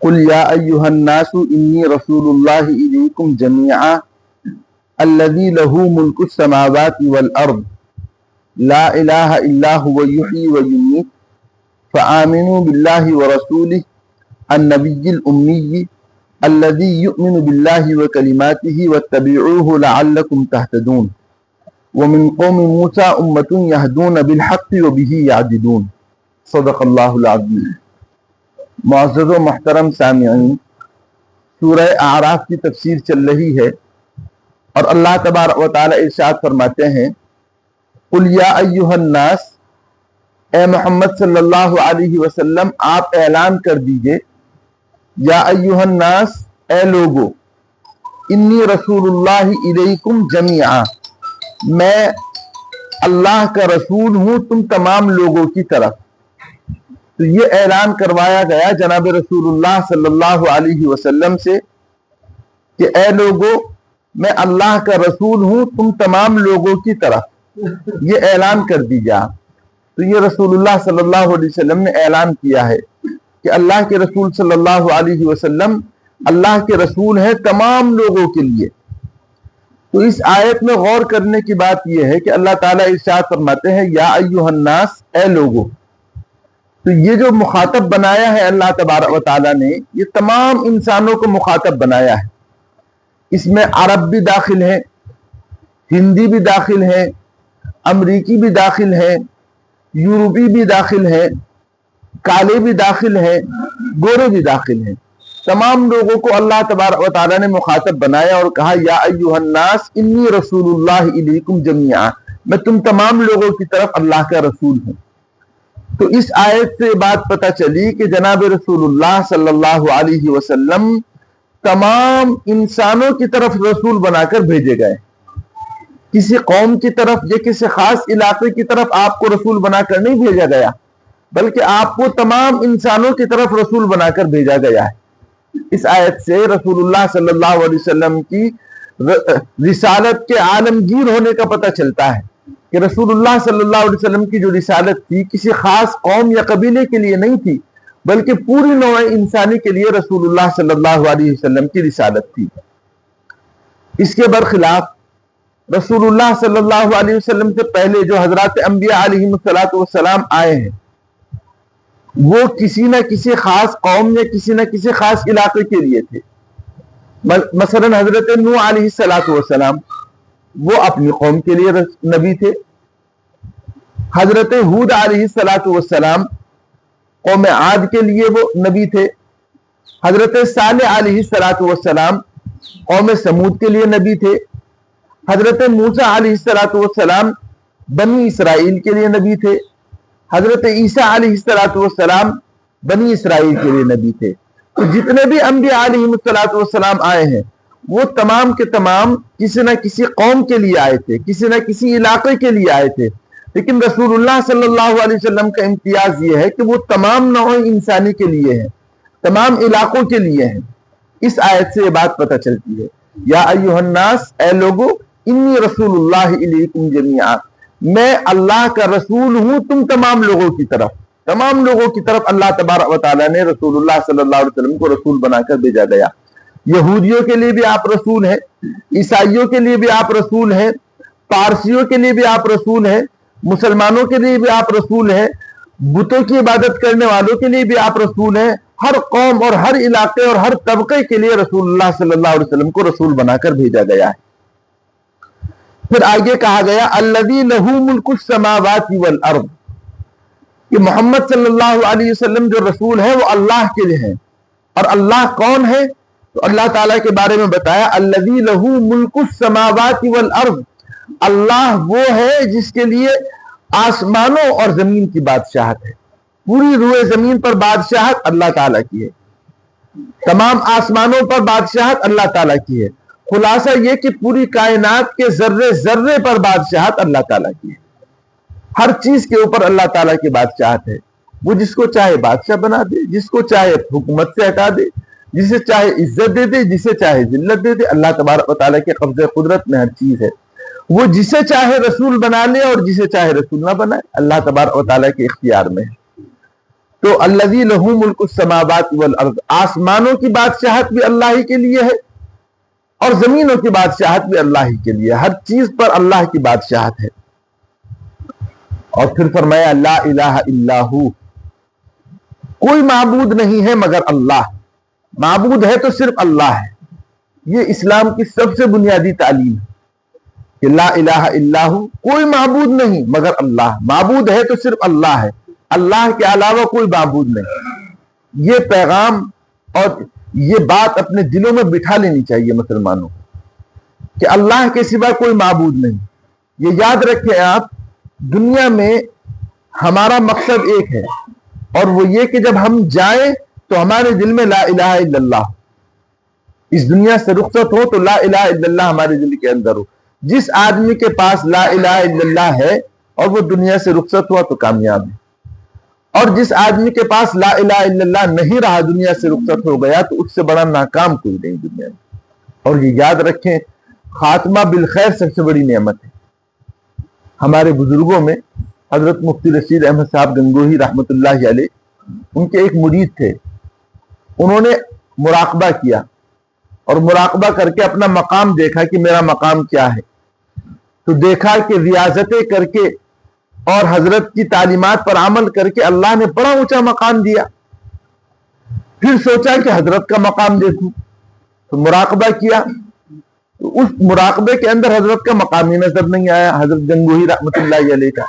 قل یا ایہا الناس انی رسول اللہ الیکم جمیعا الذی لہ ملک السماوات والارض لا الہ الا هو یحیی ویمیت فآمنوا باللہ ورسولہ النبی الامی الذی یؤمن باللہ وکلماتہ واتبعوہ لعلکم تہتدون ومن قوم موسیٰ امۃ یہدون بالحق وبہ یعدلون۔ صدق اللہ العظیم۔ معزز و محترم سامعین، سورہ اعراف کی تفسیر چل رہی ہے اور اللہ تبارک و تعالی ارشاد فرماتے ہیں، قل یا ایھا الناس، اے محمد صلی اللہ علیہ وسلم آپ اعلان کر دیجئے، یا ایھا الناس، اے لوگو، انی رسول اللہ الیکم جمیعا، میں اللہ کا رسول ہوں تم تمام لوگوں کی طرف۔ تو یہ اعلان کروایا گیا جناب رسول اللہ صلی اللہ علیہ وسلم سے کہ اے لوگو، میں اللہ کا رسول ہوں تم تمام لوگوں کی طرف، یہ اعلان کر دیا۔ تو یہ رسول اللہ صلی اللہ علیہ وسلم نے اعلان کیا ہے کہ اللہ کے رسول صلی اللہ علیہ وسلم اللہ کے رسول ہیں تمام لوگوں کے لیے۔ تو اس آیت میں غور کرنے کی بات یہ ہے کہ اللہ تعالیٰ ارشاد فرماتے ہیں یا ایھا الناس، اے لوگو۔ تو یہ جو مخاطب بنایا ہے اللہ تبارک و تعالیٰ نے، یہ تمام انسانوں کو مخاطب بنایا ہے۔ اس میں عرب بھی داخل ہیں، ہندی بھی داخل ہیں، امریکی بھی داخل ہیں، یورپی بھی داخل ہیں، کالے بھی داخل ہیں، گورے بھی داخل ہیں۔ تمام لوگوں کو اللہ تبارک و تعالیٰ نے مخاطب بنایا اور کہا یا ایھا الناس انی رسول اللہ الیکم جمیعا، میں تم تمام لوگوں کی طرف اللہ کا رسول ہوں۔ تو اس آیت سے بات پتہ چلی کہ جناب رسول اللہ صلی اللہ علیہ وسلم تمام انسانوں کی طرف رسول بنا کر بھیجے گئے۔ کسی قوم کی طرف یا کسی خاص علاقے کی طرف آپ کو رسول بنا کر نہیں بھیجا گیا، بلکہ آپ کو تمام انسانوں کی طرف رسول بنا کر بھیجا گیا ہے۔ اس آیت سے رسول اللہ صلی اللہ علیہ وسلم کی رسالت کے عالمگیر ہونے کا پتہ چلتا ہے کہ رسول اللہ صلی اللہ علیہ وسلم کی جو رسالت تھی کسی خاص قوم یا قبیلے کے لیے نہیں تھی، بلکہ پوری نوع انسانی کے لیے رسول اللہ صلی اللہ علیہ وسلم کی رسالت تھی۔ اس کے برخلاف رسول اللہ صلی اللہ علیہ وسلم سے پہلے جو حضرات انبیاء علیہم السلام آئے ہیں، وہ کسی نہ کسی خاص قوم یا کسی نہ کسی خاص علاقے کے لیے تھے۔ مثلا حضرت نوح علیہ السلام وہ اپنی قوم کے لیے نبی تھے۔ حضرت ہود علیہ السلام قوم عاد کے لیے وہ نبی تھے۔ حضرت صالح علیہ السلام قوم سمود کے لیے نبی تھے۔ حضرت موسیٰ علیہ السلام بنی اسرائیل کے لیے نبی تھے۔ حضرت عیسیٰ علیہ السلام بنی اسرائیل کے لیے نبی تھے۔ تو جتنے بھی انبیاء علیہ السلام آئے ہیں وہ تمام کے تمام کسی نہ کسی قوم کے لیے آئے تھے، کسی نہ کسی علاقے کے لیے آئے تھے۔ لیکن رسول اللہ صلی اللہ علیہ وسلم کا امتیاز یہ ہے کہ وہ تمام نوع انسانی کے لیے ہیں، تمام علاقوں کے لیے ہیں۔ اس آیت سے یہ بات پتہ چلتی ہے یا ایھا الناس، اے لوگو، انی رسول اللہ الیکم جمیعا، میں اللہ کا رسول ہوں تم تمام لوگوں کی طرف۔ تمام لوگوں کی طرف اللہ تبارک و تعالیٰ نے رسول اللہ صلی اللہ علیہ وسلم کو رسول بنا کر بھیجا گیا۔ یہودیوں کے لیے بھی آپ رسول ہیں، عیسائیوں کے لیے بھی آپ رسول ہیں، پارسیوں کے لیے بھی آپ رسول ہیں، مسلمانوں کے لیے بھی آپ رسول ہیں، بتوں کی عبادت کرنے والوں کے لیے بھی آپ رسول ہیں۔ ہر قوم اور ہر علاقے اور ہر طبقے کے لیے رسول اللہ صلی اللہ علیہ وسلم کو رسول بنا کر بھیجا گیا ہے۔ پھر آگے کہا گیا الذی لہ ملک السماوات والارض، کہ محمد صلی اللہ علیہ وسلم جو رسول ہیں وہ اللہ کے لیے ہیں۔ اور اللہ کون ہے؟ تو اللہ تعالیٰ کے بارے میں بتایا الذی لہ ملک السماوات والارض، اللہ وہ ہے جس کے لیے آسمانوں اور زمین کی بادشاہت ہے۔ پوری روئے زمین پر بادشاہت اللہ تعالیٰ کی ہے، تمام آسمانوں پر بادشاہت اللہ تعالیٰ کی ہے۔ خلاصہ یہ کہ پوری کائنات کے ذرے ذرے پر بادشاہت اللہ تعالیٰ کی ہے۔ ہر چیز کے اوپر اللہ تعالیٰ کی بادشاہت ہے۔ وہ جس کو چاہے بادشاہ بنا دے، جس کو چاہے حکومت سے ہٹا دے، جسے چاہے عزت دے دے، جسے چاہے ذلت دے دے۔ اللہ تبارک و تعالیٰ کے قبضہ قدرت میں ہر چیز ہے۔ وہ جسے چاہے رسول بنا لے اور جسے چاہے رسول نہ بنائے، اللہ تبارک و تعالیٰ کے اختیار میں ہے۔ تو الذی لہ ملک السماوات والارض، آسمانوں کی بادشاہت بھی اللہ ہی کے لیے ہے اور زمینوں کی بادشاہت بھی اللہ ہی کے لیے، ہر چیز پر اللہ کی بادشاہت ہے۔ اور پھر فرمایا لا الہ الا ہو، کوئی معبود نہیں ہے مگر اللہ، معبود ہے تو صرف اللہ ہے۔ یہ اسلام کی سب سے بنیادی تعلیم ہے کہ لا الہ الا ہو، کوئی معبود نہیں مگر اللہ، معبود ہے تو صرف اللہ ہے، اللہ کے علاوہ کوئی معبود نہیں۔ یہ پیغام اور یہ بات اپنے دلوں میں بٹھا لینی چاہیے مسلمانوں کہ اللہ کے سوا کوئی معبود نہیں۔ یہ یاد رکھیں آپ، دنیا میں ہمارا مقصد ایک ہے اور وہ یہ کہ جب ہم جائیں تو ہمارے دل میں لا الہ الا اللہ، اس دنیا سے رخصت ہو تو لا الہ الا اللہ ہمارے دل کے اندر ہو۔ جس آدمی کے پاس لا الہ الا اللہ ہے اور وہ دنیا سے رخصت ہوا تو کامیاب ہے، اور جس آدمی کے پاس لا الہ الا اللہ نہیں رہا، دنیا سے رخصت ہو گیا، تو اس سے بڑا ناکام کوئی نہیں دنیا میں۔ اور یہ یاد رکھیں، خاتمہ بالخیر سب سے بڑی نعمت ہے۔ ہمارے بزرگوں میں حضرت مفتی رشید احمد صاحب گنگوہی رحمۃ اللہ علیہ، ان کے ایک مرید تھے، انہوں نے مراقبہ کیا اور مراقبہ کر کے اپنا مقام دیکھا کہ میرا مقام کیا ہے، تو دیکھا کہ ریاضتیں کر کے اور حضرت کی تعلیمات پر عمل کر کے اللہ نے بڑا اونچا مقام دیا۔ پھر سوچا کہ حضرت کا مقام دیکھوں، تو مراقبہ کیا، تو اس مراقبے کے اندر حضرت کا مقام ہی نظر نہیں آیا، حضرت گنگوہی رحمۃ اللہ علیہ کا۔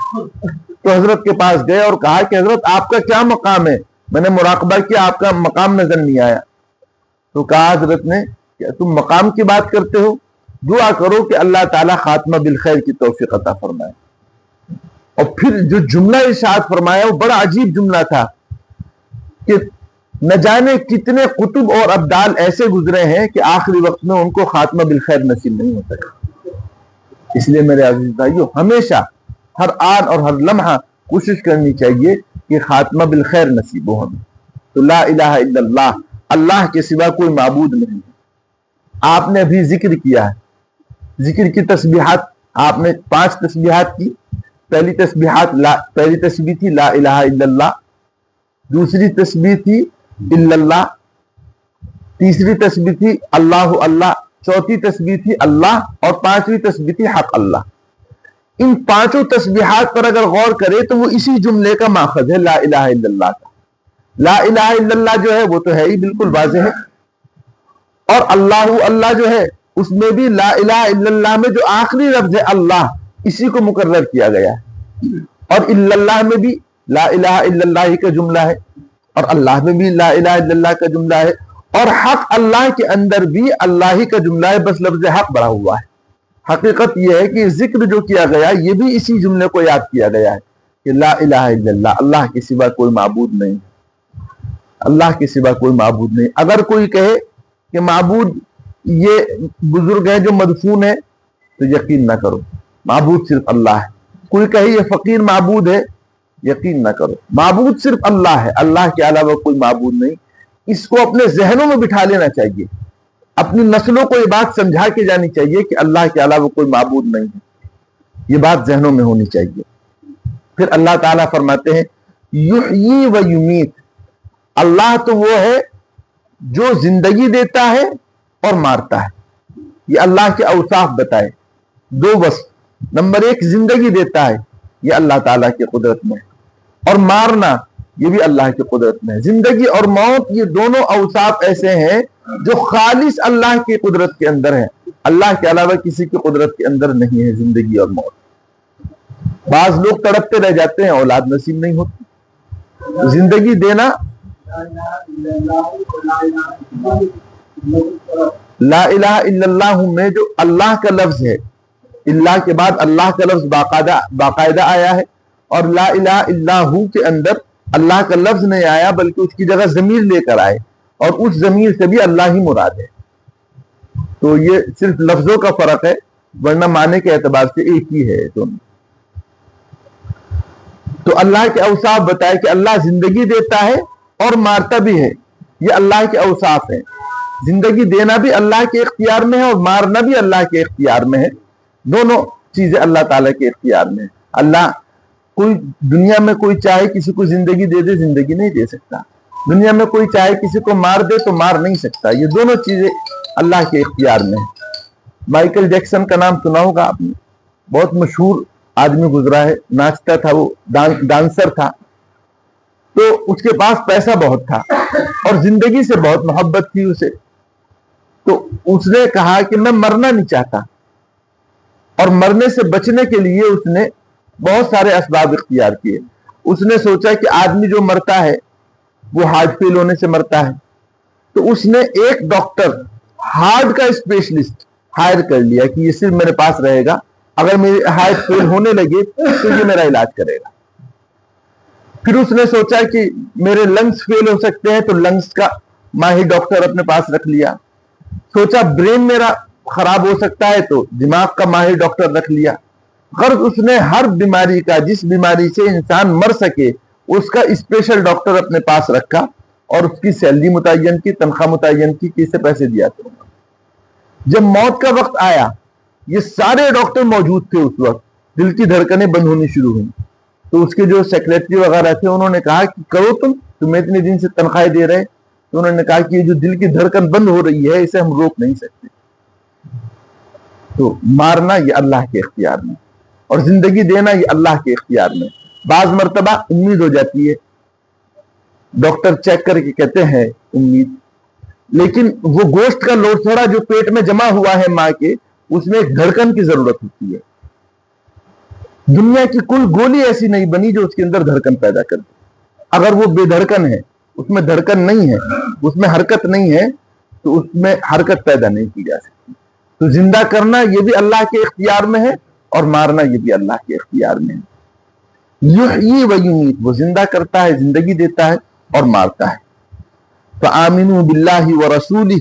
تو حضرت کے پاس گئے اور کہا کہ حضرت آپ کا کیا مقام ہے؟ میں نے مراقبہ کیا، آپ کا مقام نظر نہیں آیا۔ تو کہا حضرت نے کہ تم مقام کی بات کرتے ہو، دعا کرو کہ اللہ تعالیٰ خاتمہ بالخیر کی توفیق عطا فرمائے۔ اور پھر جو جملہ ارشاد فرمایا وہ بڑا عجیب جملہ تھا کہ نہ جانے کتنے قطب اور ابدال ایسے گزرے ہیں کہ آخری وقت میں ان کو خاتمہ بالخیر نصیب نہیں ہو سکا۔ اس لیے میرے عزیز بھائیو، ہمیشہ ہر آن اور ہر لمحہ کوشش کرنی چاہیے کہ خاتمہ بالخیر نصیب ہو ہمیں۔ تو لا الہ الا اللہ، اللہ کے سوا کوئی معبود نہیں۔ آپ نے ابھی ذکر کیا ہے، ذکر کی تسبیحات آپ نے 5 تسبیحات کی۔ پہلی تسبیح تھی لا الہ الا اللہ، دوسری تسبیح تھی الا اللہ، تیسری تسبیح تھی اللہ اللہ، چوتھی تسبیح تھی اللہ، اور 5ویں تسبیح تھی حق اللہ۔ ان 5 تسبیحات پر اگر غور کرے تو وہ اسی جملے کا ماخذ ہے، لا الہ الا اللہ کا۔ لا الہ الا اللہ جو ہے وہ تو ہے ہی بالکل واضح ہے، اور اللہ اللہ جو ہے اس میں بھی لا الہ الا اللہ میں جو آخری لفظ ہے اللہ، اسی کو مقرر کیا گیا ہے، اور الا اللہ میں بھی لا الہ الا اللہ ہی کا جملہ ہے، اور اللہ میں بھی لا الہ الا اللہ کا جملہ ہے، اور حق اللہ کے اندر بھی اللہ ہی کا جملہ ہے، بس لفظ حق بڑھا ہوا ہے۔ حقیقت یہ ہے کہ ذکر جو کیا گیا یہ بھی اسی جملے کو یاد کیا گیا ہے کہ لا الہ الا اللہ، اللہ کے سوا کوئی معبود نہیں، اللہ کے سوا کوئی معبود نہیں۔ اگر کوئی کہے کہ معبود یہ بزرگ ہیں جو مدفون ہے، تو یقین نہ کرو، معبود صرف اللہ ہے۔ کوئی کہے یہ فقیر معبود ہے، یقین نہ کرو، معبود صرف اللہ ہے، اللہ کے علاوہ کوئی معبود نہیں۔ اس کو اپنے ذہنوں میں بٹھا لینا چاہیے، اپنی نسلوں کو یہ بات سمجھا کے جانی چاہیے کہ اللہ کے علاوہ کوئی معبود نہیں ہے، یہ بات ذہنوں میں ہونی چاہیے۔ پھر اللہ تعالیٰ فرماتے ہیں یحیی و یمیت، اللہ تو وہ ہے جو زندگی دیتا ہے اور مارتا ہے۔ یہ اللہ کے اوصاف بتائے، 2 وصف۔ نمبر 1 زندگی دیتا ہے، یہ اللہ تعالیٰ کی قدرت میں ہے، اور مارنا یہ بھی اللہ کی قدرت میں ہے۔ زندگی اور موت یہ دونوں اوصاف ایسے ہیں جو خالص اللہ کی قدرت کے اندر ہیں، اللہ کے علاوہ کسی کی قدرت کے اندر نہیں ہے زندگی اور موت۔ بعض لوگ تڑپتے رہ جاتے ہیں، اولاد نصیب نہیں ہوتی۔ زندگی دینا لا الہ الا اللہ میں جو اللہ کا لفظ ہے، اللہ کے بعد اللہ کا لفظ باقاعدہ آیا ہے، اور لا الہ الا ہو کے اندر اللہ کا لفظ نہیں آیا بلکہ اس کی جگہ ضمیر لے کر آئے، اور اس ضمیر سے بھی اللہ ہی مراد ہے۔ تو یہ صرف لفظوں کا فرق ہے، ورنہ معنی کے اعتبار سے ایک ہی ہے دونوں۔ تو اللہ کے اوصاف بتائے کہ اللہ زندگی دیتا ہے اور مارتا بھی ہے، یہ اللہ کے اوصاف ہیں۔ زندگی دینا بھی اللہ کے اختیار میں ہے اور مارنا بھی اللہ کے اختیار میں ہے، دونوں چیزیں اللہ تعالیٰ کے اختیار میں ہے۔ اللہ کوئی دنیا میں کوئی چاہے کسی کو زندگی دے دے، زندگی نہیں دے سکتا. دنیا میں کوئی چاہے کسی کو مار دے تو مار نہیں سکتا. یہ دونوں چیزیں اللہ کے اختیار میں ہیں. مائیکل جیکسن کا نام سنا ہوگا آپ نے، بہت مشہور آدمی گزرا ہے، ناچتا تھا، وہ ڈانسر تھا. تو اس کے پاس پیسہ بہت تھا اور زندگی سے بہت محبت تھی اسے. تو اس نے کہا کہ میں مرنا نہیں چاہتا، اور مرنے سے بچنے کے لیے اس نے بہت سارے اسباب اختیار کیے. اس نے سوچا کہ آدمی جو مرتا ہے وہ ہارٹ فیل ہونے سے مرتا ہے، تو اس نے ایک ڈاکٹر ہارٹ کا اسپیشلسٹ ہائر کر لیا کہ یہ صرف میرے پاس رہے گا، اگر میری ہارٹ فیل ہونے لگے تو یہ میرا علاج کرے گا. پھر اس نے سوچا کہ میرے لنگس فیل ہو سکتے ہیں، تو لنگس کا ماہر ڈاکٹر اپنے پاس رکھ لیا. سوچا برین میرا خراب ہو سکتا ہے، تو دماغ کا ماہر ڈاکٹر رکھ لیا. غرض اس نے ہر بیماری کا، جس بیماری سے انسان مر سکے، اس کا اسپیشل ڈاکٹر اپنے پاس رکھا اور اس کی سیلری متعین کی، تنخواہ متعین کی، کسے پیسے دیا. تو جب موت کا وقت آیا، یہ سارے ڈاکٹر موجود تھے. اس وقت دل کی دھڑکنیں بند ہونی شروع ہوئی. تو اس کے جو سیکریٹری وغیرہ تھے انہوں نے کہا کہ کرو تمہیں اتنے دن سے تنخواہ دے رہے. تو انہوں نے کہا کہ یہ جو دل کی دھڑکن بند ہو رہی ہے اسے ہم روک نہیں سکتے. تو مارنا یہ اللہ کے اختیار میں، اور زندگی دینا یہ اللہ کے اختیار میں. بعض مرتبہ امید ہو جاتی ہے، ڈاکٹر چیک کر کے کہتے ہیں امید، لیکن وہ گوشت کا لوتھڑا جو پیٹ میں جمع ہوا ہے ماں کے، اس میں ایک دھڑکن کی ضرورت ہوتی ہے. دنیا کی کوئی گولی ایسی نہیں بنی جو اس کے اندر دھڑکن پیدا کر دے. اگر وہ بے دھڑکن ہے، اس میں دھڑکن نہیں ہے، اس میں حرکت نہیں ہے، تو اس میں حرکت پیدا نہیں کی جا سکتی. تو زندہ کرنا یہ بھی اللہ کے اختیار میں ہے، اور مارنا یہ بھی اللہ کے اختیار میں ہے. یحیی و یمیت، وہ زندہ کرتا ہے، زندگی دیتا ہے اور مارتا ہے. فآمنوا باللہ ورسولہ،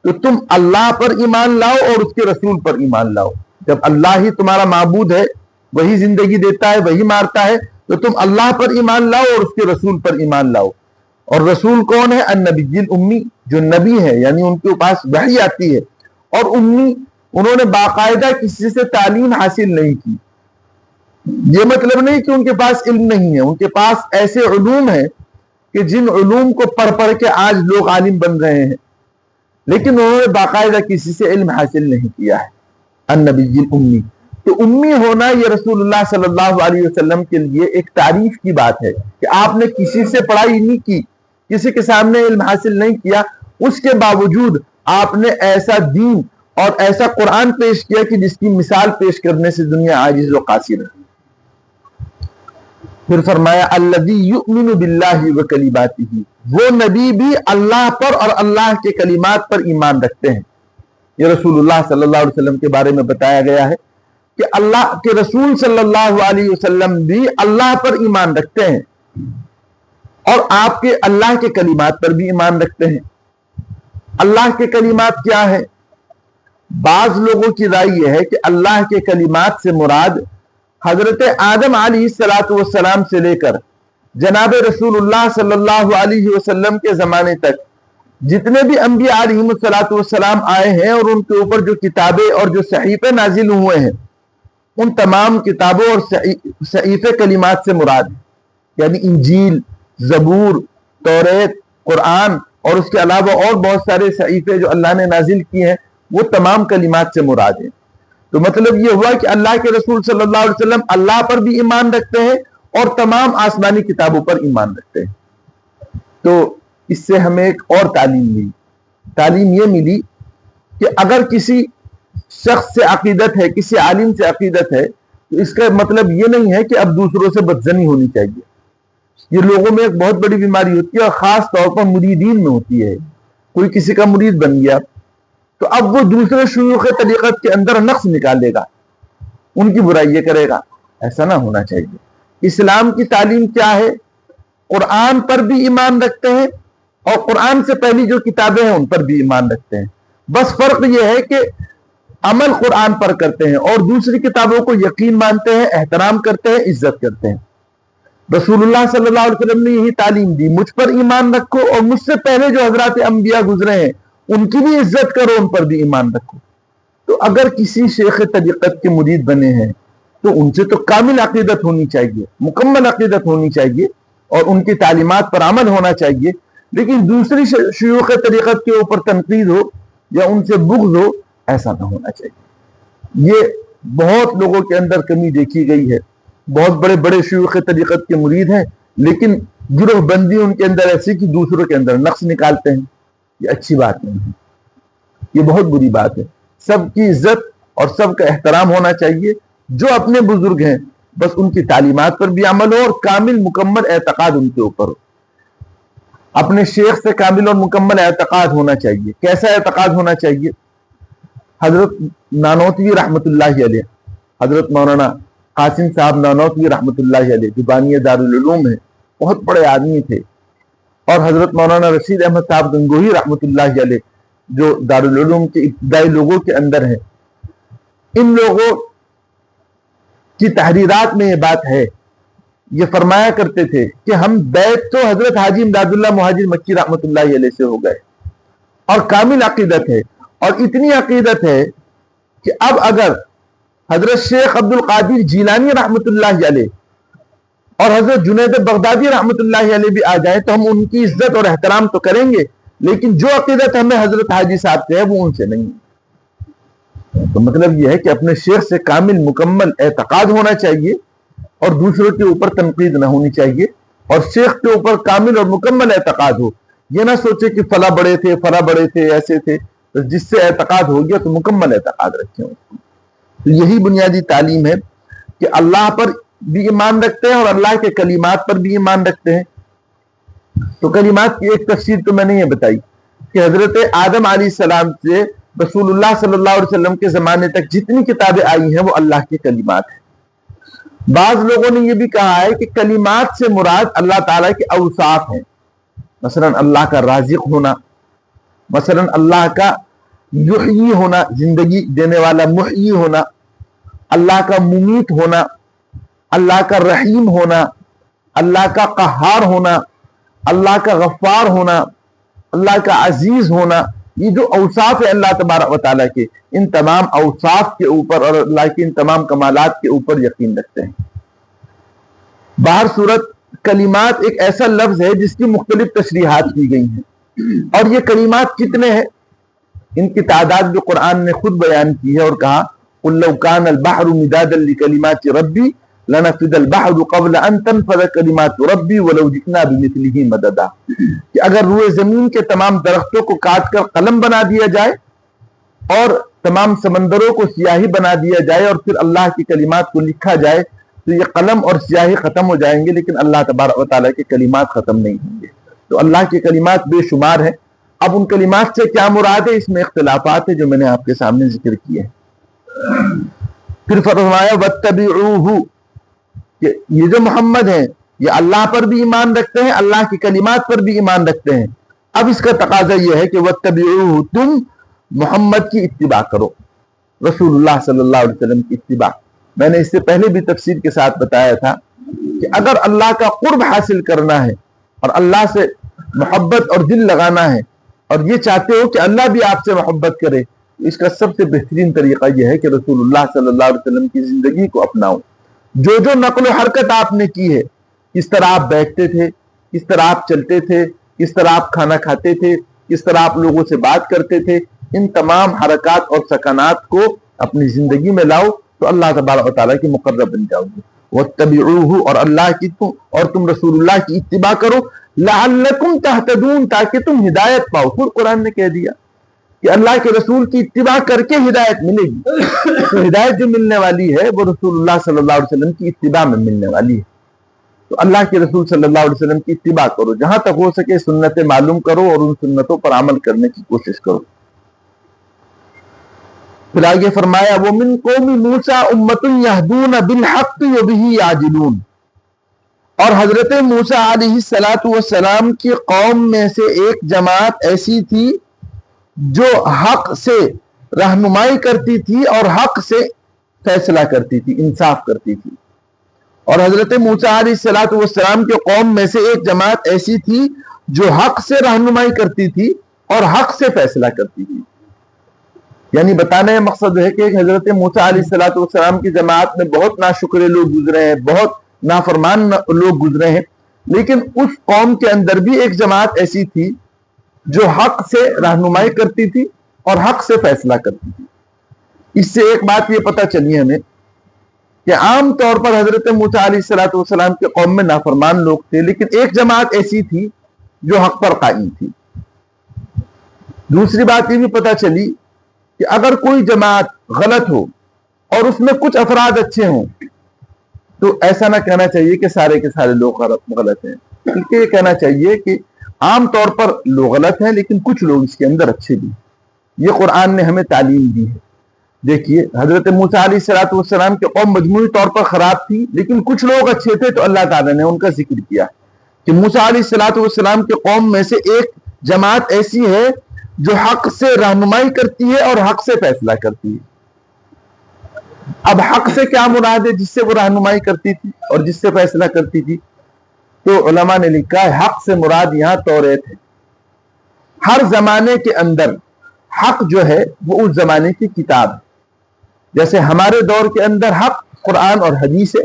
تو تم اللہ پر ایمان لاؤ اور اس کے رسول پر ایمان لاؤ. جب اللہ ہی تمہارا معبود ہے، وہی زندگی دیتا ہے، وہی مارتا ہے، تو تم اللہ پر ایمان لاؤ اور اس کے رسول پر ایمان لاؤ. اور رسول کون ہے؟ النبی الامی، جو نبی ہے، یعنی ان کے پاس وحی آتی ہے. اور امی، انہوں نے باقاعدہ کسی سے تعلیم حاصل نہیں کی. یہ مطلب نہیں کہ ان کے پاس علم نہیں ہے، ان کے پاس ایسے علوم ہیں کہ جن علوم کو پڑھ پڑھ کے آج لوگ عالم بن رہے ہیں، لیکن انہوں نے باقاعدہ کسی سے علم حاصل نہیں کیا ہے. النبی الامی، تو امی ہونا یہ رسول اللہ صلی اللہ علیہ وسلم کے لیے ایک تعریف کی بات ہے کہ آپ نے کسی سے پڑھائی نہیں کی، کسی کے سامنے علم حاصل نہیں کیا، اس کے باوجود آپ نے ایسا دین اور ایسا قرآن پیش کیا کہ جس کی مثال پیش کرنے سے دنیا عاجز و قاصر ہے. پھر فرمایا الذی یؤمن باللہ وکلماتہ، وہ نبی بھی اللہ پر اور اللہ کے کلمات پر ایمان رکھتے ہیں. یہ رسول اللہ صلی اللہ علیہ وسلم کے بارے میں بتایا گیا ہے کہ اللہ کے رسول صلی اللہ علیہ وسلم بھی اللہ پر ایمان رکھتے ہیں، اور آپ کے اللہ کے کلمات پر بھی ایمان رکھتے ہیں. اللہ کے کلمات کیا ہے؟ بعض لوگوں کی رائے یہ ہے کہ اللہ کے کلمات سے مراد حضرت آدم علیہ السلام سے لے کر جناب رسول اللہ صلی اللہ علیہ وسلم کے زمانے تک جتنے بھی انبیاء علیہ السلام آئے ہیں اور ان کے اوپر جو کتابیں اور جو صحیفے نازل ہوئے ہیں، ان تمام کتابوں اور صحیفے کلمات سے مراد ہے. یعنی انجیل، زبور، توریت، قرآن اور اس کے علاوہ اور بہت سارے صحیفے جو اللہ نے نازل کیے ہیں، وہ تمام کلمات سے مراد ہیں. تو مطلب یہ ہوا کہ اللہ کے رسول صلی اللہ علیہ وسلم اللہ پر بھی ایمان رکھتے ہیں اور تمام آسمانی کتابوں پر ایمان رکھتے ہیں. تو اس سے ہمیں ایک اور تعلیم ملی. تعلیم یہ ملی کہ اگر کسی شخص سے عقیدت ہے، کسی عالم سے عقیدت ہے، تو اس کا مطلب یہ نہیں ہے کہ اب دوسروں سے بدزنی ہونی چاہیے. یہ لوگوں میں ایک بہت بڑی بیماری ہوتی ہے، اور خاص طور پر مریدین میں ہوتی ہے. کوئی کسی کا مرید بن گیا تو اب وہ دوسرے شیوخ طریقت کے اندر نقص نکالے گا، ان کی برائی کرے گا. ایسا نہ ہونا چاہیے. اسلام کی تعلیم کیا ہے؟ قرآن پر بھی ایمان رکھتے ہیں اور قرآن سے پہلی جو کتابیں ہیں ان پر بھی ایمان رکھتے ہیں. بس فرق یہ ہے کہ عمل قرآن پر کرتے ہیں اور دوسری کتابوں کو یقین مانتے ہیں، احترام کرتے ہیں، عزت کرتے ہیں. رسول اللہ صلی اللہ علیہ وسلم نے یہی تعلیم دی، مجھ پر ایمان رکھو اور مجھ سے پہلے جو حضرات انبیاء گزرے ہیں ان کی بھی عزت کرو، ان پر بھی ایمان رکھو. تو اگر کسی شیخ طریقت کے مرید بنے ہیں تو ان سے تو کامل عقیدت ہونی چاہیے، مکمل عقیدت ہونی چاہیے اور ان کی تعلیمات پر عمل ہونا چاہیے. لیکن دوسری شیوخ طریقت کے اوپر تنقید ہو یا ان سے بغض ہو، ایسا نہ ہونا چاہیے. یہ بہت لوگوں کے اندر کمی دیکھی گئی ہے. بہت بڑے بڑے شیوخ طریقت کے مرید ہیں، لیکن گروہ بندی ان کے اندر ایسی کہ دوسروں کے اندر نقص نکالتے ہیں. یہ اچھی بات نہیں ہے، یہ بہت بری بات ہے. سب کی عزت اور سب کا احترام ہونا چاہیے. جو اپنے بزرگ ہیں بس ان کی تعلیمات پر بھی عمل ہو اور کامل مکمل اعتقاد ان کے اوپر ہو. اپنے شیخ سے کامل اور مکمل اعتقاد ہونا چاہیے. کیسا اعتقاد ہونا چاہیے؟ حضرت نانوتوی رحمۃ اللہ علیہ، حضرت مولانا قاسم صاحب نانوتوی رحمۃ اللہ علیہ جو بانی دارالعلوم ہے، بہت بڑے آدمی تھے. اور حضرت مولانا رشید احمد صاحب گنگوہی رحمۃ اللہ علیہ جو دارالعلوم کے ابتدائی لوگوں کے اندر ہیں، ان لوگوں کی تحریرات میں یہ بات ہے. یہ فرمایا کرتے تھے کہ ہم بیعت تو حضرت حاجی امداد اللہ مہاجر مکی رحمۃ اللہ علیہ سے ہو گئے اور کامل عقیدت ہے، اور اتنی عقیدت ہے کہ اب اگر حضرت شیخ عبد القادر جیلانی رحمۃ اللہ علیہ اور حضرت جنید بغدادی رحمۃ اللہ علیہ بھی آ جائیں تو ہم ان کی عزت اور احترام تو کریں گے، لیکن جو عقیدت ہمیں حضرت حاجی صاحب سے ہے وہ ان سے نہیں. تو مطلب یہ ہے کہ اپنے شیخ سے کامل مکمل اعتقاد ہونا چاہیے اور دوسروں کے اوپر تنقید نہ ہونی چاہیے، اور شیخ کے اوپر کامل اور مکمل اعتقاد ہو. یہ نہ سوچے کہ فلاں بڑے تھے ایسے تھے. جس سے اعتقاد ہو گیا تو مکمل اعتقاد رکھیں. تو یہی بنیادی تعلیم ہے کہ اللہ پر بھی ایمان رکھتے ہیں اور اللہ کے کلمات پر بھی ایمان رکھتے ہیں. تو کلمات کی ایک تفسیر تو میں نے یہ بتائی کہ حضرت آدم علیہ السلام سے رسول اللہ صلی اللہ علیہ وسلم کے زمانے تک جتنی کتابیں آئی ہیں وہ اللہ کے کلمات ہیں. بعض لوگوں نے یہ بھی کہا ہے کہ کلمات سے مراد اللہ تعالیٰ کے اوصاف ہیں. مثلا اللہ کا رازق ہونا، مثلا اللہ کا یحیی ہونا، زندگی دینے والا محیی ہونا، اللہ کا ممیت ہونا، اللہ کا رحیم ہونا، اللہ کا قہار ہونا، اللہ کا غفار ہونا، اللہ کا عزیز ہونا. یہ جو اوصاف ہے اللہ تبارک و تعالیٰ کے، ان تمام اوصاف کے اوپر اور اللہ کے ان تمام کمالات کے اوپر یقین رکھتے ہیں. باہر صورت کلمات ایک ایسا لفظ ہے جس کی مختلف تشریحات کی گئی ہیں، اور یہ کلمات کتنے ہیں ان کی تعداد جو قرآن نے خود بیان کی ہے اور کہا قُلْ لَوْ كَانَ الْبَحْرُ مِدَادًا لِكَلِمَاتِ رَبِّي لَنَفِدَ الْبَحْرُ قَبْلَ أَن تَنفَدَ كَلِمَاتُ رَبِّي وَلَوْ جِئْنَا بِمِثْلِهِ مَدَدًا. کہ اگر روئے زمین کے تمام درختوں کو کاٹ کر قلم بنا دیا جائے اور تمام سمندروں کو سیاہی بنا دیا جائے اور پھر اللہ کی کلمات کو لکھا جائے تو یہ قلم اور سیاہی ختم ہو جائیں گے، لیکن اللہ تبارک و تعالیٰ کے کلمات ختم نہیں ہوں گے. تو اللہ کے کلمات بے شمار ہیں. اب ان کلمات سے کیا مراد ہے، اس میں اختلافات ہیں جو میں نے آپ کے سامنے ذکر کیے ہیں. پھر فرمایا وَاتَّبِعُوهُ، کہ یہ جو محمد ہیں یہ اللہ پر بھی ایمان رکھتے ہیں، اللہ کی کلمات پر بھی ایمان رکھتے ہیں. اب اس کا تقاضا یہ ہے کہ وَاتَّبِعُوهُ، تم محمد کی اتباع کرو، رسول اللہ صلی اللہ علیہ وسلم کی اتباع. میں نے اس سے پہلے بھی تفسیر کے ساتھ بتایا تھا کہ اگر اللہ کا قرب حاصل کرنا ہے اور اللہ سے محبت اور دل لگانا ہے اور یہ چاہتے ہو کہ اللہ بھی آپ سے محبت کرے، اس کا سب سے بہترین طریقہ یہ ہے کہ رسول اللہ صلی اللہ علیہ وسلم کی زندگی کو اپناؤ. جو جو نقل و حرکت آپ نے کی ہے، کس طرح آپ بیٹھتے تھے، کس طرح آپ چلتے تھے، کس طرح آپ کھانا کھاتے تھے، کس طرح آپ لوگوں سے بات کرتے تھے، ان تمام حرکات اور سکنات کو اپنی زندگی میں لاؤ تو اللہ تبارک و تعالیٰ کی مقرب بن جاؤ گے. وَاتَّبِعُوهُ، اور اللہ کی اور تم رسول اللہ کی اتباع کرو، لَعَلَّكُمْ تَهْتَدُونَ، تاکہ تم ہدایت پاؤ. پھر قرآن نے کہہ دیا کہ اللہ کے رسول کی اتباع کر کے ہدایت ملے گی. تو ہدایت جو ملنے والی ہے وہ رسول اللہ صلی اللہ علیہ وسلم کی اتباع میں ملنے والی ہے. تو اللہ کے رسول صلی اللہ علیہ وسلم کی اتباع کرو، جہاں تک ہو سکے سنتیں معلوم کرو اور ان سنتوں پر عمل کرنے کی کوشش کرو. پھر آگے فرمایا وَمِن قَوْمِ مُوسَىٰ أُمَّةٌ يَهْدُونَ بِالْحَقِّ وَبِهِ يَعْدِلُونَ، اور حضرت موسیٰ علیہ السلام کی قوم میں سے ایک جماعت ایسی تھی جو حق سے رہنمائی کرتی تھی اور حق سے فیصلہ کرتی تھی، انصاف کرتی تھی. اور حضرت موسیٰ علیہ السلام کے قوم میں سے ایک جماعت ایسی تھی جو حق سے رہنمائی کرتی تھی اور حق سے فیصلہ کرتی تھی. یعنی بتانے کا مقصد ہے کہ حضرت موسیٰ علیہ الصلوۃ والسلام کی جماعت میں بہت ناشکرے لوگ گزرے ہیں، بہت نافرمان لوگ گزرے ہیں، لیکن اس قوم کے اندر بھی ایک جماعت ایسی تھی جو حق سے رہنمائی کرتی تھی اور حق سے فیصلہ کرتی تھی۔ اس سے ایک بات یہ پتہ چلی ہمیں کہ عام طور پر حضرت موسیٰ علیہ الصلوۃ والسلام کے قوم میں نافرمان لوگ تھے، لیکن ایک جماعت ایسی تھی جو حق پر قائم تھی۔ دوسری بات یہ بھی پتہ چلی کہ اگر کوئی جماعت غلط ہو اور اس میں کچھ افراد اچھے ہوں تو ایسا نہ کہنا چاہیے کہ سارے کے سارے لوگ غلط ہیں، بلکہ یہ کہنا چاہیے کہ عام طور پر لوگ غلط ہیں لیکن کچھ لوگ اس کے اندر اچھے بھی ہیں۔ یہ قرآن نے ہمیں تعلیم دی ہے۔ دیکھیے حضرت موسیٰ علیہ الصلوۃ والسلام کی قوم مجموعی طور پر خراب تھی لیکن کچھ لوگ اچھے تھے، تو اللہ تعالیٰ نے ان کا ذکر کیا کہ موسیٰ علیہ الصلوۃ والسلام کی قوم میں سے ایک جماعت ایسی ہے جو حق سے رہنمائی کرتی ہے اور حق سے فیصلہ کرتی ہے۔ اب حق سے کیا مراد ہے جس سے وہ رہنمائی کرتی تھی اور جس سے فیصلہ کرتی تھی؟ تو علماء نے لکھا ہے حق سے مراد یہاں توریت ہے۔ ہر زمانے کے اندر حق جو ہے وہ اس زمانے کی کتاب ہے۔ جیسے ہمارے دور کے اندر حق قرآن اور حدیث ہے،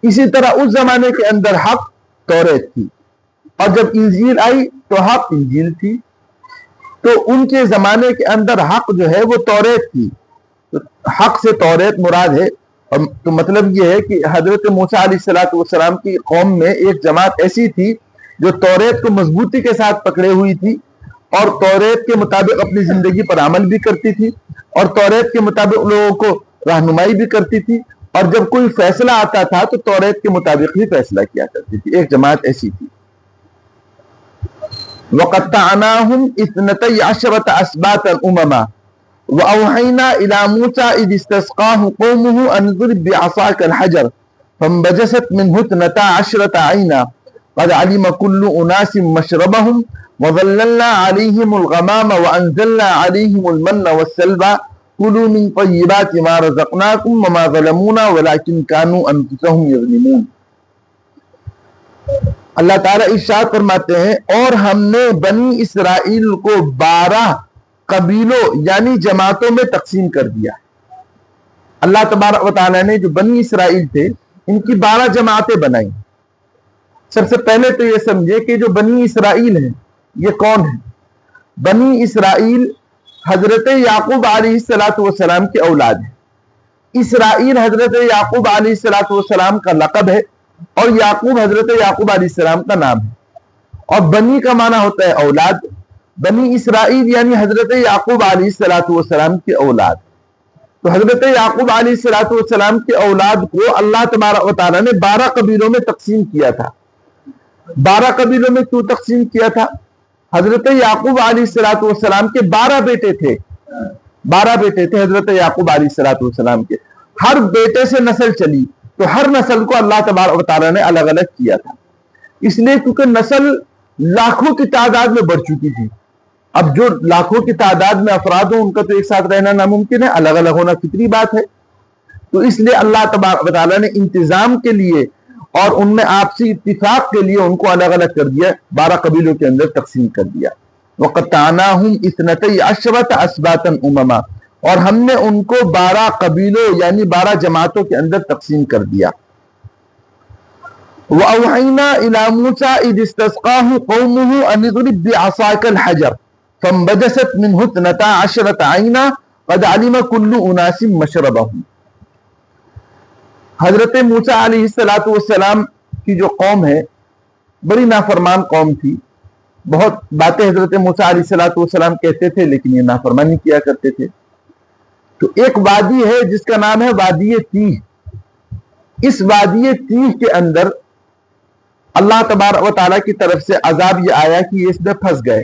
اسی طرح اس زمانے کے اندر حق توریت تھی، اور جب انجیل آئی تو حق انجیل تھی۔ تو ان کے زمانے کے اندر حق جو ہے وہ توریت تھی، تو حق سے توریت مراد ہے۔ اور تو مطلب یہ ہے کہ حضرت موسیٰ علیہ الصلوۃ والسلام کی قوم میں ایک جماعت ایسی تھی جو توریت کو مضبوطی کے ساتھ پکڑے ہوئی تھی اور توریت کے مطابق اپنی زندگی پر عمل بھی کرتی تھی اور توریت کے مطابق لوگوں کو رہنمائی بھی کرتی تھی، اور جب کوئی فیصلہ آتا تھا تو توریت کے مطابق ہی فیصلہ کیا کرتی تھی۔ ایک جماعت ایسی تھی۔ وَقَطَّعْنَاهُمْ اثْنَتَيْ عَشْرَةَ أَسْبَاطًا أُمَمًا وَأَوْحَيْنَا إِلَى مُوسَىٰ إِذِ اسْتَسْقَاهُ قَوْمُهُ أَنِ اضْرِب بِّعَصَاكَ الْحَجَرَ فَانبَجَسَتْ مِنْهُ اثْنَتَا عَشْرَةَ عَيْنًا قَدْ عَلِمَ كُلُّ أُنَاسٍ مَّشْرَبَهُمْ وَظَلَّلْنَا عَلَيْهِمُ الْغَمَامَ وَأَنزَلْنَا عَلَيْهِمُ الْمَنَّ وَالسَّلْوَىٰ كُلُوا مِن طَيِّبَاتِ مَا رَزَقْنَاكُمْ وَمَا ظَلَمُونَا وَلَٰكِن كَانُوا أَنفُسَهُمْ يَظْلِمُونَ۔ اللہ تعالیٰ ارشاد فرماتے ہیں اور ہم نے بنی اسرائیل کو 12 قبیلوں یعنی جماعتوں میں تقسیم کر دیا۔ اللہ تبارک و تعالیٰ نے جو بنی اسرائیل تھے ان کی 12 جماعتیں بنائیں۔ سب سے پہلے تو یہ سمجھے کہ جو بنی اسرائیل ہیں یہ کون ہیں؟ بنی اسرائیل حضرت یعقوب علیہ السلام کے اولاد ہیں۔ اسرائیل حضرت یعقوب علیہ السلام کا لقب ہے اور یعقوب حضرت یعقوب علیہ السلام کا نام ہے، اور بنی کا معنی ہوتا ہے اولاد۔ بنی اسرائیل یعنی حضرت یعقوب علیہ السلام کی اولاد۔ تو حضرت یعقوب علیہ السلام کی اولاد کو اللہ تبارک و تعالیٰ نے 12 قبیلوں میں تقسیم کیا تھا۔ 12 قبیلوں میں کیوں تقسیم کیا تھا؟ حضرت یعقوب علیہ السلام کے 12 بیٹے تھے، 12 بیٹے تھے حضرت یعقوب علیہ السلام کے۔ ہر بیٹے سے نسل چلی تو ہر نسل کو اللہ تبارک و تعالیٰ نے الگ الگ کیا تھا، اس لیے کیونکہ نسل لاکھوں کی تعداد میں بڑھ چکی تھی۔ اب جو لاکھوں کی تعداد میں افراد ہوں ان کا تو ایک ساتھ رہنا ناممکن ہے، الگ الگ ہونا فطری بات ہے۔ تو اس لیے اللہ تبارک و تعالیٰ نے انتظام کے لیے اور ان میں آپسی اتفاق کے لیے ان کو الگ الگ کر دیا، 12 قبیلوں کے اندر تقسیم کر دیا۔ وَقَطَّعْنَاهُمْ اثْنَتَيْ عَشْرَةَ أَسْبَاطًا أُمَمًا، اور ہم نے ان کو 12 قبیلوں یعنی 12 جماعتوں کے اندر تقسیم کر دیا۔ وَأَوْحَيْنَا إِلَى مُوسَىٰ إِذِ اسْتَسْقَاهُ قَوْمُهُ أَنِ اضْرِب بِّعَصَاكَ الْحَجَرَ فَانبَجَسَتْ مِنْهُ اثْنَتَا عَشْرَةَ عَيْنًا قَدْ عَلِمَ كُلُّ أُنَاسٍ مَّشْرَبَهُمْ۔ حضرت موسیٰ علیہ السلام کی جو قوم ہے بڑی نافرمان قوم تھی، بہت باتیں حضرت موسیٰ علیہ السلام کہتے تھے لیکن یہ نافرمانی کیا کرتے تھے۔ تو ایک وادی ہے جس کا نام ہے وادی تیہ۔ اس وادی تیہ کے اندر اللہ تبارک و تعالیٰ کی طرف سے عذاب یہ آیا کہ یہ اس میں پھنس گئے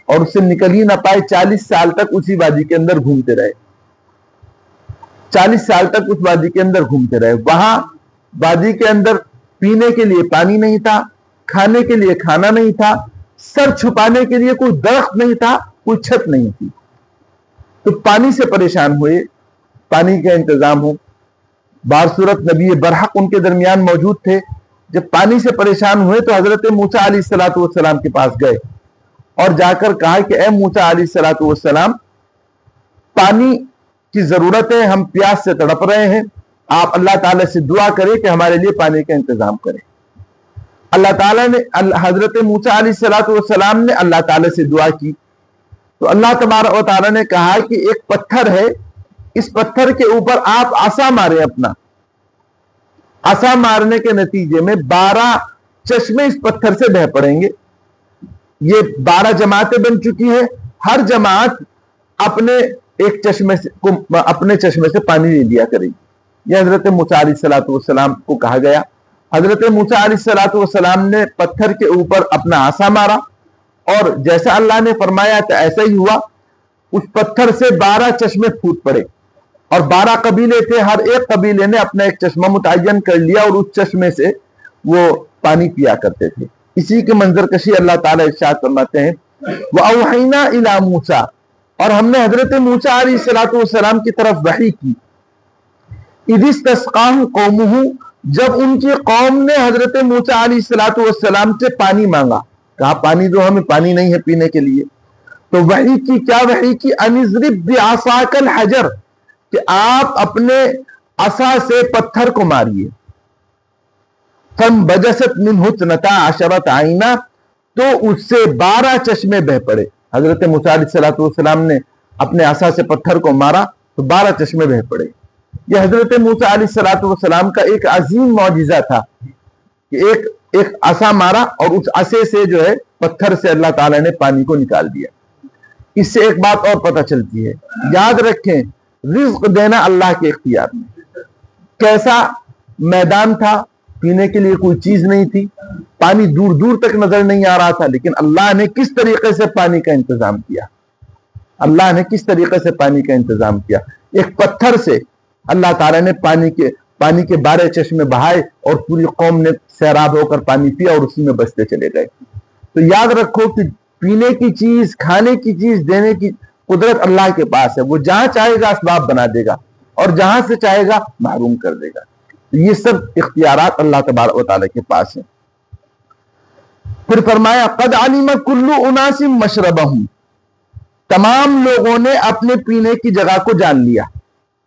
اور اس سے نکل ہی نہ پائے۔ 40 سال تک اسی وادی کے اندر گھومتے رہے، 40 سال تک اس وادی کے اندر گھومتے رہے۔ وہاں وادی کے اندر پینے کے لیے پانی نہیں تھا، کھانے کے لیے کھانا نہیں تھا، سر چھپانے کے لیے کوئی درخت نہیں تھا، کوئی چھت نہیں تھی۔ تو پانی سے پریشان ہوئے، پانی کا انتظام ہو، بارصورت نبی برحق ان کے درمیان موجود تھے۔ جب پانی سے پریشان ہوئے تو حضرت موسیٰ علیہ السلام کے پاس گئے اور جا کر کہا کہ اے موسیٰ علیہ السلام، پانی کی ضرورت ہے، ہم پیاس سے تڑپ رہے ہیں، آپ اللہ تعالیٰ سے دعا کریں کہ ہمارے لیے پانی کا انتظام کریں۔ اللہ تعالیٰ نے حضرت موسیٰ علیہ السلام نے اللہ تعالیٰ سے دعا کی تو اللہ تبارک و تعالیٰ نے کہا کہ ایک پتھر ہے، اس پتھر کے اوپر آپ عصا ماریں، اپنا عصا مارنے کے نتیجے میں 12 چشمے اس پتھر سے بہہ پڑیں گے۔ یہ 12 جماعتیں بن چکی ہیں، ہر جماعت اپنے ایک چشمے سے اپنے چشمے سے پانی لے لیا کرے گی۔ یہ حضرت موسیٰ علیہ السلام کو کہا گیا۔ حضرت موسیٰ علیہ السلام نے پتھر کے اوپر اپنا عصا مارا اور جیسا اللہ نے فرمایا تو ایسا ہی ہوا، اس پتھر سے 12 چشمے پھوٹ پڑے اور 12 قبیلے تھے، ہر ایک قبیلے نے اپنا ایک چشمہ متعین کر لیا اور اس چشمے سے وہ پانی پیا کرتے تھے۔ اسی کے منظر کشی اللہ تعالیٰ ارشاد فرماتے ہیں وَأَوْحَيْنَا إِلَى مُوسَىٰ، اور ہم نے حضرت موسیٰ علیہ السلام کی طرف وحی کی، اِذِ اسْتَسْقَاهُ قَوْمُهُ، جب ان کی قوم نے حضرت موسیٰ علیہ السلام سے پانی مانگا، کہا پانی دو، ہمیں پانی نہیں ہے پینے کے لیے، تو وحی کی، کیا وحی کی؟ أَنِ اضْرِبْ بِعَصَاكَ الْحَجَرَ، کہ آپ اپنے عصا سے پتھر کو ماریے۔ فَانْبَجَسَتْ مِنْهُ اثْنَتَا عَشَرَةَ عَيْنًا، تو اس سے 12 چشمے بہ پڑے۔ حضرت موسیٰ علیہ السلام نے اپنے عصا سے پتھر کو مارا تو 12 چشمے بہ پڑے۔ یہ حضرت موسیٰ علیہ السلام کا ایک عظیم معجزہ تھا کہ ایک عصا مارا اور اس عصے سے جو ہے پتھر سے اللہ تعالیٰ نے پانی کو نکال دیا۔ اس سے ایک بات اور پتہ چلتی ہے، یاد رکھیں رزق دینا اللہ کے اختیار میں۔ کیسا میدان تھا، پینے کے لیے کوئی چیز نہیں تھی، پانی دور دور تک نظر نہیں آ رہا تھا، لیکن اللہ نے کس طریقے سے پانی کا انتظام کیا، اللہ نے کس طریقے سے پانی کا انتظام کیا۔ ایک پتھر سے اللہ تعالیٰ نے پانی کے 12 چشمے بہائے اور پوری قوم نے سیراب ہو کر پانی پیا اور اسی میں بستے چلے گئے۔ تو یاد رکھو کہ پینے کی چیز، کھانے کی چیز دینے کی قدرت اللہ کے پاس ہے، وہ جہاں چاہے گا اسباب بنا دے گا اور جہاں سے چاہے گا محروم کر دے گا۔ یہ سب اختیارات اللہ تبارک و تعالیٰ کے پاس ہیں۔ پھر فرمایا قد علم کل اناس مشربہم، تمام لوگوں نے اپنے پینے کی جگہ کو جان لیا،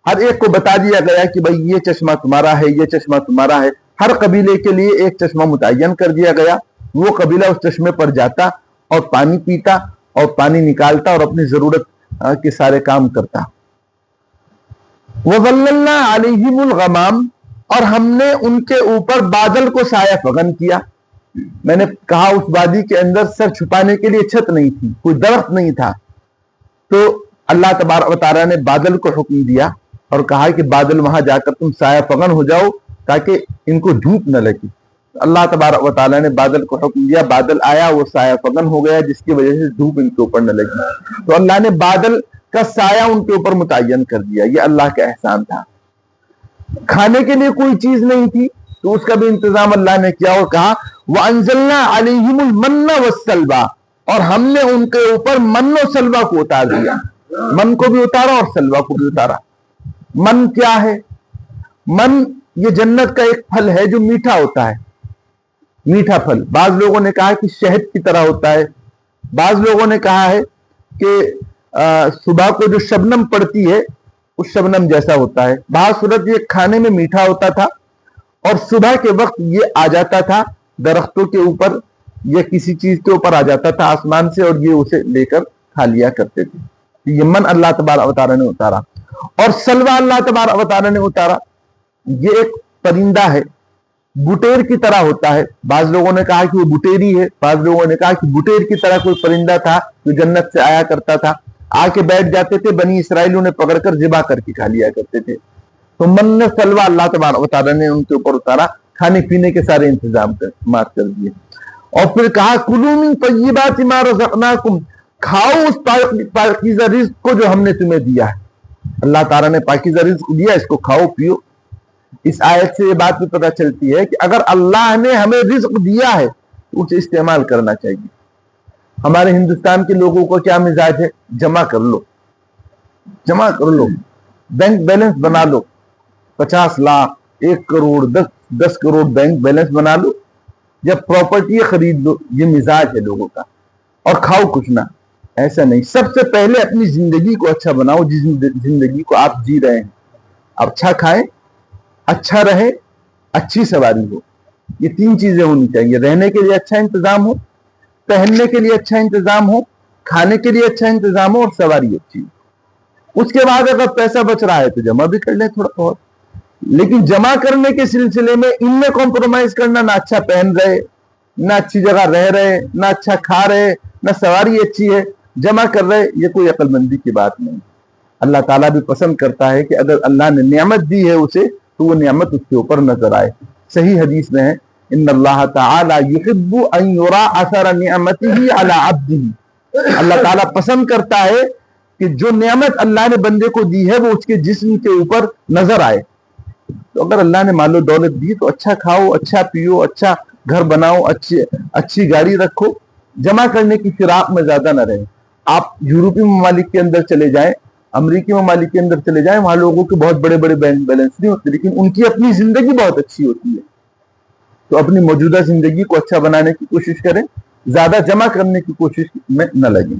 ہر ایک کو بتا دیا گیا کہ بھئی یہ چشمہ تمہارا ہے، یہ چشمہ تمہارا ہے۔ ہر قبیلے کے لیے ایک چشمہ متعین کر دیا گیا، وہ قبیلہ اس چشمے پر جاتا اور پانی پیتا اور پانی نکالتا اور اپنی ضرورت کے سارے کام کرتا۔ وَظَلَّلْنَا عَلَيْهِمُ الْغَمَامَ، اور ہم نے ان کے اوپر بادل کو سایہ فغن کیا۔ میں نے کہا اس وادی کے اندر سر چھپانے کے لیے چھت نہیں تھی، کوئی درخت نہیں تھا، تو اللہ تبارک و تعالیٰ نے بادل کو حکم دیا اور کہا کہ بادل وہاں جا کر تم سایہ فغن ہو جاؤ تاکہ ان کو دھوپ نہ لگے۔ اللہ تبارک و تعالیٰ نے بادل کو حکم دیا، بادل آیا، وہ سایہ فغن ہو گیا جس کی وجہ سے دھوپ ان کے اوپر نہ لگی۔ تو اللہ نے بادل کا سایہ ان کے اوپر متعین کر دیا، یہ اللہ کا احسان تھا۔ کھانے کے لیے کوئی چیز نہیں تھی تو اس کا بھی انتظام اللہ نے کیا اور کہا وَأَنزَلْنَا عَلَيْهِمُ الْمَنَّ وَالسَّلْوَىٰ، اور ہم نے ان کے اوپر من و سلوہ کو اتار دیا، من کو بھی اتارا اور سلوہ کو بھی اتارا۔ من کیا ہے؟ من یہ جنت کا ایک پھل ہے جو میٹھا ہوتا ہے، میٹھا پھل۔ بعض لوگوں نے کہا کہ شہد کی طرح ہوتا ہے، بعض لوگوں نے کہا ہے کہ صبح کو جو شبنم پڑتی ہے اس شبنم جیسا ہوتا ہے۔ بعض صورت یہ کھانے میں میٹھا ہوتا تھا اور صبح کے وقت یہ آ جاتا تھا درختوں کے اوپر یا کسی چیز کے اوپر آ جاتا تھا آسمان سے، اور یہ اسے لے کر کھا لیا کرتے تھے۔ یہ من اللہ تبارک و تعالیٰ نے اتارا، اور سلوہ اللہ تبارک و تعالیٰ نے اتارا۔ یہ ایک پرندہ ہے، بٹیر کی طرح ہوتا ہے۔ بعض لوگوں نے کہا کہ وہ بٹیری ہے، بعض لوگوں نے کہا کہ بٹیر کی طرح کوئی پرندہ تھا جو جنت سے آیا کرتا تھا، آ کے بیٹھ جاتے تھے، بنی اسرائیل انہیں پکڑ کر ذبح کر کے کھا لیا کرتے تھے۔ تو من سلوہ اللہ تبارک و تعالیٰ نے ان کے اوپر اتارا، کھانے پینے کے سارے انتظامات کر دیے، اور پھر کہا کلوا من طیبات ما رزقناکم، کھاؤ اس پاکیزہ رزق کو جو ہم نے تمہیں دیا ہے۔ اللہ تعالیٰ نے پاکیزہ رزق دیا، اس کو کھاؤ پیو۔ اس آیت سے یہ بات بھی پتہ چلتی ہے کہ اگر اللہ نے ہمیں رزق دیا ہے تو اسے استعمال کرنا چاہیے۔ ہمارے ہندوستان کے لوگوں کا کیا مزاج ہے؟ جمع کر لو، جمع کر لو، بینک بیلنس بنا لو، 50 لاکھ، 1 کروڑ، 10 کروڑ بینک بیلنس بنا لو، جب پراپرٹی خرید لو۔ یہ مزاج ہے لوگوں کا، اور کھاؤ کچھ نہ۔ ایسا نہیں. سب سے پہلے اپنی زندگی کو اچھا بناؤ. جس زندگی کو آپ جی رہے ہیں, اچھا کھائیں, اچھا رہیں, اچھی سواری ہو. یہ 3 چیزیں ہونی چاہیے. رہنے کے لیے اچھا انتظام ہو, پہننے کے لیے اچھا انتظام ہو, کھانے کے لیے اچھا انتظام ہو, اور سواری اچھی ہو. اس کے بعد اگر پیسہ بچ رہا ہے تو جمع بھی کر لیں تھوڑا بہت. لیکن جمع کرنے کے سلسلے میں ان میں کمپرومائز کرنا, نہ اچھا پہن رہے, نہ اچھی جگہ رہ رہے, نہ اچھا کھا رہے, نہ سواری اچھی ہے, جمع کر رہے, یہ کوئی عقل مندی کی بات نہیں. اللہ تعالیٰ بھی پسند کرتا ہے کہ اگر اللہ نے نعمت دی ہے اسے تو وہ نعمت اس کے اوپر نظر آئے. صحیح حدیث میں ہے, ان اللہ تعالیٰ یحب ان یرا اثر نعمتہ علی عبدہ. اللہ تعالیٰ پسند کرتا ہے کہ جو نعمت اللہ نے بندے کو دی ہے وہ اس کے جسم کے اوپر نظر آئے. تو اگر اللہ نے مال و دولت دی تو اچھا کھاؤ, اچھا پیو, اچھا گھر بناؤ, اچھی گاڑی رکھو. جمع کرنے کی فراق میں زیادہ نہ رہیں. آپ یورپی ممالک کے اندر چلے جائیں, امریکی ممالک کے اندر چلے جائیں, وہاں لوگوں کے بہت بڑے بڑے بینک بیلنس نہیں ہوتے, لیکن ان کی اپنی زندگی بہت اچھی ہوتی ہے. تو اپنی موجودہ زندگی کو اچھا بنانے کی کوشش کریں, زیادہ جمع کرنے کی کوشش میں نہ لگیں.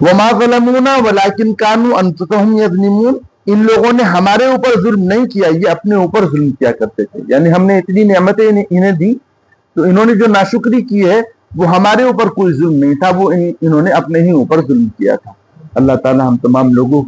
وَمَا ظَلَمُونَا وَلَٰكِنْ كَانُوا أَنفُسَهُمْ يَظْلِمُونَ. ان لوگوں نے ہمارے اوپر ظلم نہیں کیا, یہ اپنے اوپر ظلم کیا کرتے تھے. یعنی ہم نے اتنی نعمتیں انہیں دی تو انہوں نے جو ناشکری کی ہے وہ ہمارے اوپر کوئی ظلم نہیں تھا, وہ انہوں نے اپنے ہی اوپر ظلم کیا تھا. اللہ تعالی ہم تمام لوگوں کو